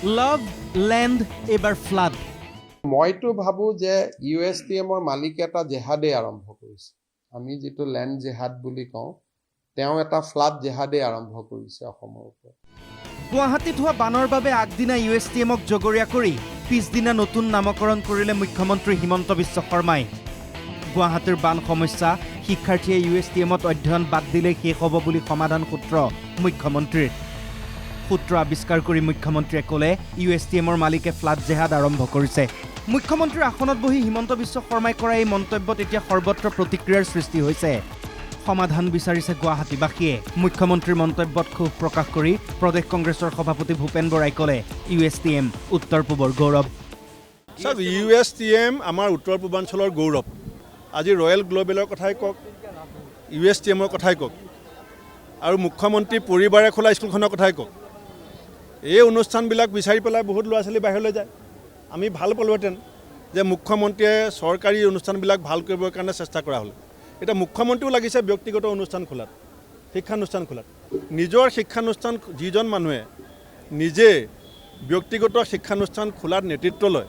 লাভ land এবাৰ flood. মইতো ভাবোঁ যে USTMৰ মালিকে এটা জেহাদেই আৰম্ভ কৰিছে। আমি যিটো লেণ্ড জেহাদ বুলি কওঁ, তেওঁ এটা ফ্লাড জেহাদেই আৰম্ভ কৰিছে অসমৰ ওপৰত। গুৱাহাটীত হোৱা বানৰ বাবে আগদিনা USTMক জগৰীয়া কৰি পিছদিনা নতুন নামকৰণ কৰিলে মুখ্যমন্ত্ৰী হিমন্ত বিশ্ব শৰ্মাই। গুৱাহাটীৰ বান সমস্যা শিক্ষাৰ্থীয়ে USTMত অধ্যয়ন বাদ দিলে শেষ হ'ব বুলি সমাধান সূত্ৰ মুখ্যমন্ত্ৰীৰ। সূত্ৰ আৱিষ্কাৰ কৰি মুখ্যমন্ত্ৰীয়ে ক'লে USTMৰ মালিকে ফ্লাড জেহাদ আৰম্ভ কৰিছে। মুখ্যমন্ত্ৰীৰ আসনত বহি হিমন্ত বিশ্ব শৰ্মাই কৰা এই মন্তব্যত এতিয়া সৰ্বত্ৰ প্ৰতিক্ৰিয়াৰ সৃষ্টি হৈছে। সমাধান বিচাৰিছে গুৱাহাটীবাসীয়ে। মুখ্যমন্ত্ৰীৰ মন্তব্যত ক্ষোভ প্ৰকাশ কৰি প্ৰদেশ কংগ্ৰেছৰ সভাপতি ভূপেন বৰাই ক'লে USTM উত্তৰ পূবৰ গৌৰৱ। স্যাৰ, USTM আমাৰ উত্তৰ পূৰ্বাঞ্চলৰ গৌৰৱ। আজি ৰয়েল গ্লোবেলৰ কথাই কওক, USTMৰ কথাই কওক, আৰু মুখ্যমন্ত্ৰী পৰিবাৰে খোলা স্কুলখনৰ কথাই কওক। এই অনুষ্ঠানবিলাক বিচাৰি পেলাই বহুত ল'ৰা ছোৱালী বাহিৰলৈ যায়। আমি ভাল পালোহেঁতেন যে মুখ্যমন্ত্ৰীয়ে চৰকাৰী অনুষ্ঠানবিলাক ভাল কৰিবৰ কাৰণে চেষ্টা কৰা হ'ল। এতিয়া মুখ্যমন্ত্ৰীও লাগিছে ব্যক্তিগত অনুষ্ঠান খোলাত, শিক্ষানুষ্ঠান খোলাত। নিজৰ শিক্ষানুষ্ঠান যিজন মানুহে নিজে ব্যক্তিগত শিক্ষানুষ্ঠান খোলাত নেতৃত্ব লয়,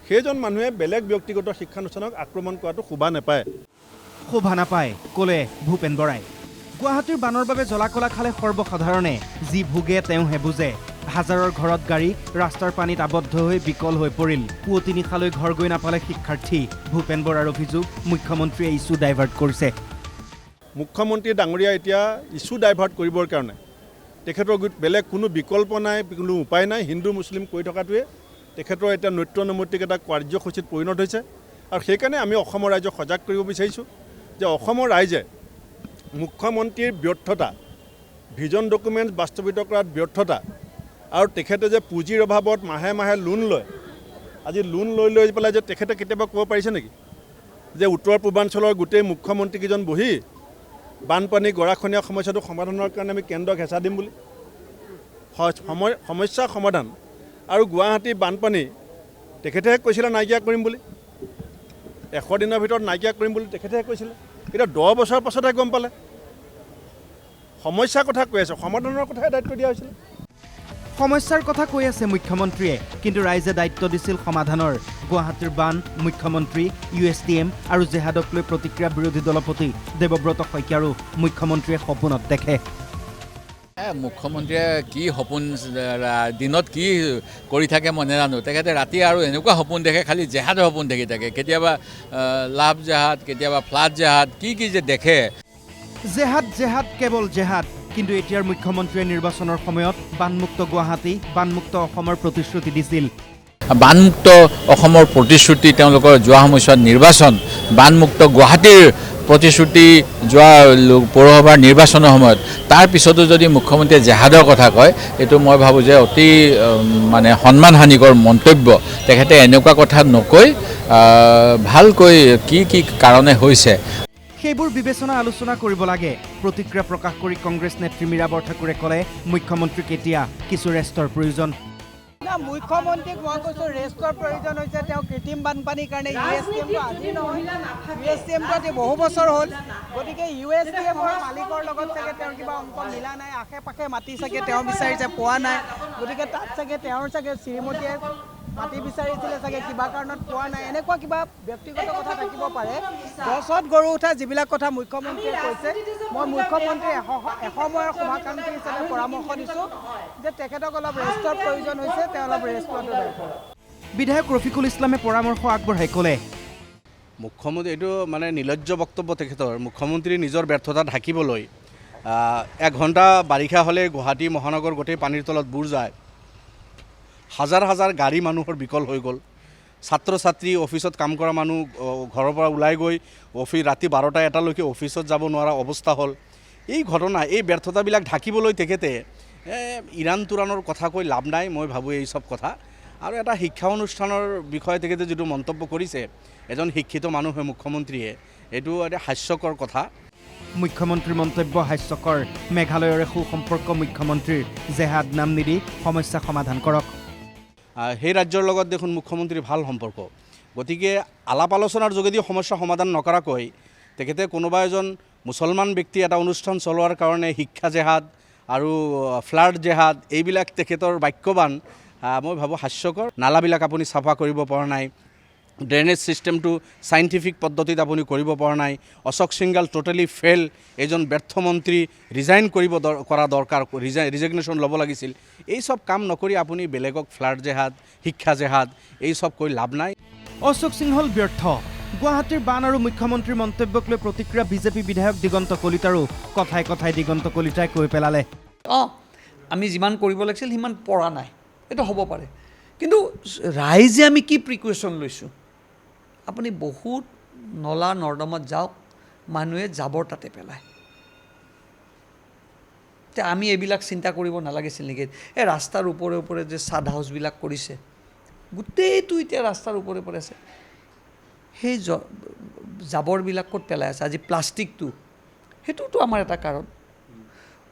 সেইজন মানুহে বেলেগ ব্যক্তিগত শিক্ষানুষ্ঠানক আক্ৰমণ কৰাটো শোভা নাপায় ক'লে ভূপেন বৰাই। গুৱাহাটীৰ বানৰ বাবে জ্বলা-কলা খালে সৰ্বসাধাৰণে, যি ভোগে তেওঁহে বুজে। হাজাৰৰ ঘৰত গাড়ী ৰাস্তাৰ পানীত আবদ্ধ হৈ বিকল হৈ পৰিল। পুৱতি নিশালৈ ঘৰ গৈ নাপালে শিক্ষাৰ্থী। ভূপেন বৰাৰ অভিযোগ, মুখ্যমন্ত্ৰীয়ে ইছ্যু ডাইভাৰ্ট কৰিছে। মুখ্যমন্ত্ৰী ডাঙৰীয়া এতিয়া ইছ্যু ডাইভাৰ্ট কৰিবৰ কাৰণে তেখেতৰ বেলেগ কোনো বিকল্প নাই, কোনো উপায় নাই। হিন্দু মুছলিম কৈ থকাটোৱে তেখেতৰ এতিয়া নৈতিক এটা কাৰ্যসূচীত পৰিণত হৈছে। আৰু সেইকাৰণে আমি অসমৰ ৰাইজক সজাগ কৰিব বিচাৰিছোঁ যে অসমৰ ৰাইজে মুখ্যমন্ত্ৰীৰ ব্যৰ্থতা, ভিজন ডকুমেণ্ট বাস্তৱিত কৰাত ব্যৰ্থতা, আৰু তেখেতে যে পুঁজিৰ অভাৱত মাহে মাহে লোন লয়, আজি লোন লৈ পেলাই যে তেখেতে কেতিয়াবা ক'ব পাৰিছে নেকি যে উত্তৰ পূৰ্বাঞ্চলৰ গোটেই মুখ্যমন্ত্ৰীকেইজন বহি বানপানী গৰাখহনীয়া সমস্যাটো সমাধানৰ কাৰণে আমি কেন্দ্ৰক হেঁচা দিম বুলি? সমস্যা সমাধান আৰু গুৱাহাটী বানপানী তেখেতেহে কৈছিলে নাইকিয়া কৰিম বুলি, 100 দিনৰ ভিতৰত নাইকিয়া কৰিম বুলি তেখেতেহে কৈছিলে। এতিয়া 10 বছৰৰ পাছতহে গম পালে। সমস্যাৰ কথা কৈ আছে, সমাধানৰ কথাহে দায়িত্ব দিয়া হৈছিলে। সমস্যাৰ কথা কৈ আছে মুখ্যমন্ত্ৰীয়ে, কিন্তু ৰাইজে দায়িত্ব দিছিল সমাধানৰ। গুৱাহাটীৰ বান, মুখ্যমন্ত্ৰী, USTM আৰু জেহাদক লৈ প্ৰতিক্ৰিয়া বিৰোধী দলপতি দেৱব্ৰত শইকীয়াৰো মুখ্যমন্ত্ৰীয়ে সপোনত দেখে। মুখ্যমন্ত্ৰীয়ে কি সপোন দিনত কি কৰি থাকে মই নাজানো। তেখেতে ৰাতি আৰু এনেকুৱা সপোন দেখে, খালি জেহাদৰ সপোন দেখি থাকে। কেতিয়াবা লাভ জেহাদ, কেতিয়াবা ফ্লাড জেহাদ, কি যে দেখে। জেহাদ কেৱল জেহাদ। কিন্তু এতিয়াৰ মুখ্যমন্ত্ৰীয়ে নিৰ্বাচনৰ সময়ত বানমুক্ত গুৱাহাটী, বানমুক্ত অসমৰ প্ৰতিশ্ৰুতি দিছিল। বানমুক্ত অসমৰ প্ৰতিশ্ৰুতি, তেওঁলোকৰ যোৱা সময়ছোৱাত নিৰ্বাচন, বানমুক্ত গুৱাহাটীৰ প্ৰতিশ্ৰুতি যোৱা পৌৰসভাৰ নিৰ্বাচনৰ সময়ত। তাৰ পিছতো যদি মুখ্যমন্ত্ৰীয়ে জেহাদৰ কথা কয়, এইটো মই ভাবোঁ যে অতি সন্মানহানিকৰ মন্তব্য। তেখেতে এনেকুৱা কথা নকৈ ভালকৈ কি কাৰণে হৈছে সেইবোৰ বিবেচনা আলোচনা কৰিব লাগে। প্ৰতিক্ৰিয়া প্ৰকাশ কৰি কংগ্ৰেছ নেত্ৰী মীৰা বৰঠাকুৰে ক'লে মুখ্যমন্ত্ৰীক এতিয়া কিছু ৰেষ্টৰ প্ৰয়োজন। মুখ্যমন্ত্ৰীক মই কৈছোঁ ৰেষ্টৰ প্ৰয়োজন হৈছে। তেওঁ কৃত্ৰিম বানপানীৰ কাৰণে USTMটো আজি নহয়, USTMটো আজি বহু বছৰ হ'ল। গতিকে USTMৰ মালিকৰ লগত চাগে তেওঁৰ কিবা অংক মিলা নাই। আশে পাশে মাটি চাগে তেওঁ বিচাৰিছে, পোৱা নাই। গতিকে তাত চাগে তেওঁৰ চাগে শ্ৰীমতীয়ে মাটি বিচাৰিছিলে চাগে, কিবা কাৰণত পোৱা নাই। এনেকুৱা কিবা ব্যক্তিগত কথা থাকিব পাৰে। গছত গৰু উঠা যিবিলাক কথা মুখ্যমন্ত্ৰীয়ে কৈছে, মই মুখ্যমন্ত্ৰীয়ে এসময়ৰ শুভাকাংক্ষী হিচাপে পৰামৰ্শ দিছোঁ যে তেখেতক অলপ ৰেষ্টৰ প্ৰয়োজন হৈছে, তেওঁ অলপ ৰেষ্ট লোৱাটো দৰকাৰ। বিধায়ক ৰফিকুল ইছলামে পৰামৰ্শ আগবঢ়াই ক'লে মুখ্যমন্ত্ৰী এইটো নিৰ্লজ্জ বক্তব্য তেখেতৰ। মুখ্যমন্ত্ৰী নিজৰ ব্যৰ্থতা ঢাকিবলৈ 1 ঘণ্টা বাৰিষা হ'লে গুৱাহাটী মহানগৰ গোটেই পানীৰ তলত বুৰ যায়। হাজাৰ হাজাৰ গাড়ী মানুহৰ বিকল হৈ গ'ল। ছাত্ৰ ছাত্ৰী, অফিচত কাম কৰা মানুহ ঘৰৰ পৰা ওলাই গৈ ৰাতি 12টা-1টালৈকে অফিচত যাব নোৱাৰা অৱস্থা হ'ল। এই ঘটনা, এই ব্যৰ্থতাবিলাক ঢাকিবলৈ তেখেতে ইৰাণ তুৰাণৰ কথা কৈ লাভ নাই, মই ভাবোঁ এই চব কথা। আৰু এটা শিক্ষা অনুষ্ঠানৰ বিষয়ে তেখেতে যিটো মন্তব্য কৰিছে, এজন শিক্ষিত মানুহে মুখ্যমন্ত্ৰীয়ে, এইটো এটা হাস্যকৰ কথা। মুখ্যমন্ত্ৰীৰ মন্তব্য হাস্যকৰ। মেঘালয়ৰে সুসম্পৰ্ক মুখ্যমন্ত্ৰীৰ, জেহাদ নাম নিদি সমস্যা সমাধান কৰক। সেই ৰাজ্যৰ লগত দেখোন মুখ্যমন্ত্ৰীৰ ভাল সম্পৰ্ক। গতিকে আলাপ আলোচনাৰ যোগেদি সমস্যা সমাধান নকৰাকৈ তেখেতে কোনোবা এজন মুছলমান ব্যক্তি এটা অনুষ্ঠান চলোৱাৰ কাৰণে শিক্ষা জেহাদ আৰু ফ্লাড জেহাদ, এইবিলাক তেখেতৰ বাক্যবান মই ভাবোঁ হাস্যকৰ। নালাবিলাক আপুনি চাফা কৰিব পৰা নাই, ড্ৰেইনেজ ছিষ্টেমটো চাইণ্টিফিক পদ্ধতিত আপুনি কৰিব পৰা নাই। অশোক সিংঘাল টোটেলি ফেল, এজন ব্যৰ্থ মন্ত্ৰী ৰিজাইন কৰা দৰকাৰ, ৰিজিগনেশ্যন ল'ব লাগিছিল। এই চব কাম নকৰি আপুনি বেলেগক ফ্লাড জেহাদ, শিক্ষা জেহাদ এই চব কৰি লাভ নাই। অশোক সিংহল ব্যৰ্থ। গুৱাহাটীৰ বান আৰু মুখ্যমন্ত্ৰীৰ মন্তব্যক লৈ প্ৰতিক্ৰিয়া বিজেপি বিধায়ক দিগন্ত কলিতাৰো। কথাই কথাই দিগন্ত কলিতাই কৈ পেলালে, আমি যিমান কৰিব লাগিছিল সিমান পৰা নাই, এইটো হ'ব পাৰে। কিন্তু ৰাইজে আমি কি প্ৰিকুৱেশ্যন লৈছোঁ, আপুনি বহুত নলা নৰ্দমাত যাওক, মানুহে জাবৰ তাতে পেলায়। এতিয়া আমি এইবিলাক চিন্তা কৰিব নালাগিছিল নেকি? এই ৰাস্তাৰ ওপৰে ওপৰে যে চাড হাউচবিলাক কৰিছে, গোটেইটো এতিয়া ৰাস্তাৰ ওপৰে ওপৰে আছে। সেই জাবৰবিলাক ক'ত পেলাই আছে? আজি প্লাষ্টিকটো, সেইটোতো আমাৰ এটা কাৰণ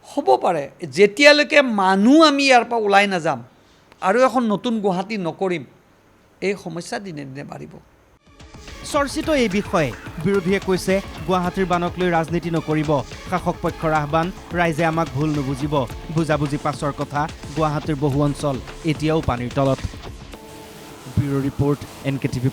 হ'ব পাৰে। যেতিয়ালৈকে মানুহ আমি ইয়াৰ পৰা ওলাই নাযাম আৰু এখন নতুন গুৱাহাটী নকৰিম, এই সমস্যা দিনে দিনে বাঢ়িব। চৰ্চিত এই বিষয়ে বিৰোধীয়ে কৈছে, গুৱাহাটীৰ বানক লৈ ৰাজনীতি নকৰিব। শাসক পক্ষৰ আহ্বান, ৰাইজে আমাক ভুল নুবুজিব। বুজাবুজি পাছৰ কথা, গুৱাহাটীৰ বহু অঞ্চল এতিয়াও পানীৰ তলত। Bureau report, NKTV+।